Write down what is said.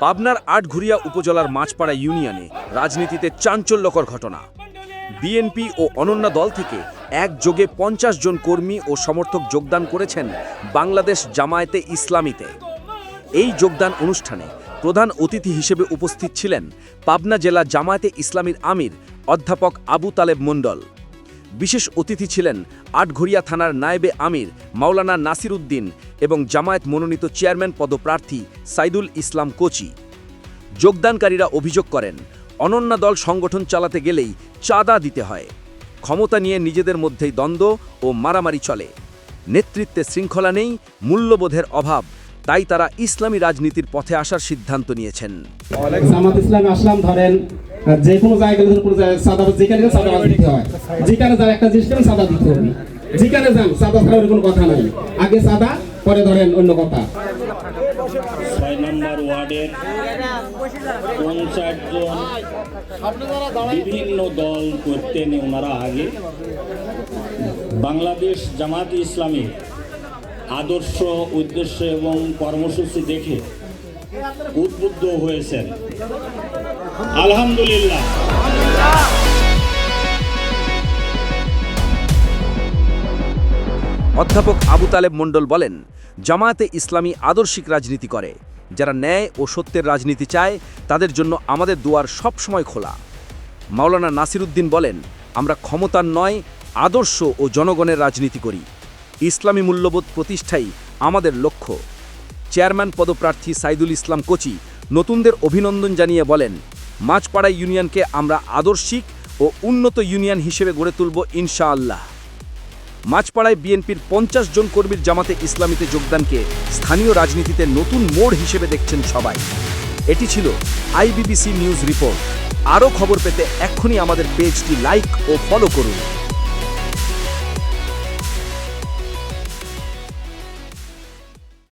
পাবনার আটঘরিয়া উপজেলার মাছপাড়া ইউনিয়নে রাজনীতিতে চাঞ্চল্যকর ঘটনা। বিএনপি ও অনন্যা দল থেকে একযোগে ৫০ জন কর্মী ও সমর্থক যোগদান করেছেন বাংলাদেশ জামায়াতে ইসলামীতে। এই যোগদান অনুষ্ঠানে প্রধান অতিথি হিসেবে উপস্থিত ছিলেন পাবনা জেলা জামায়াতে ইসলামীর আমির অধ্যাপক আবু তালেব মণ্ডল। বিশেষ অতিথি ছিলেন আটঘরিয়া থানার নায়েবে আমির মাওলানা নাসির উদ্দিন এবং জামায়াত মনোনীত চেয়ারম্যান পদপ্রার্থী সাইদুল ইসলাম কোচি। যোগদানকারীরা অভিযোগ করেন, অনন্যা দল সংগঠন চালাতে গেলেই চাঁদা দিতে হয়, ক্ষমতা নিয়ে নিজেদের মধ্যেই দ্বন্দ্ব ও মারামারি চলে, নেতৃত্বে শৃঙ্খলা নেই, মূল্যবোধের অভাব, তাই তারা ইসলামী রাজনীতির পথে আসার সিদ্ধান্ত নিয়েছেন। জামাত ইসলামে আসলাম, ধরেন যে কোনো জায়গায় সাদাবাজ, যেখানে সাদাবাজ দিতে হয়, যেখানে যার একটা জিনিস করেন সাদা দিতে হবে, যেখানে যান সাদা ছাড়ার কোনো কথা নাই, আগে সাদা পরে ধরেন অন্য কথা। ৬ নম্বর ওয়ার্ডের ৫০ জন বিভিন্ন দল করতেন ওনারা আগে। বাংলাদেশ জামাত ইসলামী আদর্শ, উদ্দেশ্য এবং কর্মসূচি দেখে উদ্বুদ্ধ হয়েছেন। আলহামদুলিল্লাহ। অধ্যাপক আবু তালেব মণ্ডল বলেন, জামায়াতে ইসলামী আদর্শিক রাজনীতি করে, যারা ন্যায় ও সত্যের রাজনীতি চায় তাদের জন্য আমাদের দুয়ার সবসময় খোলা। মাওলানা নাসির উদ্দিন বলেন, আমরা ক্ষমতার নয়, আদর্শ ও জনগণের রাজনীতি করি, ইসলামী মূল্যবোধ প্রতিষ্ঠাই আমাদের লক্ষ্য। চেয়ারম্যান পদপ্রার্থী সাইদুল ইসলাম কোচি নতুনদের অভিনন্দন জানিয়ে বলেন, মাছপাড়া ইউনিয়নকে আমরা আদর্শিক ও উন্নত ইউনিয়ন হিসেবে গড়ে তুলব ইনশাআল্লাহ। মাছপাড়ায় বিএনপির ৫০ জন কর্মীর জামাতে ইসলামীতে যোগদানকে স্থানীয় রাজনীতিতে নতুন মোড় হিসেবে দেখছেন সবাই। এটি ছিল আইবিবিসি নিউজ রিপোর্ট। আরও খবর পেতে এক্ষুনি আমাদের পেজটি লাইক ও ফলো করুন।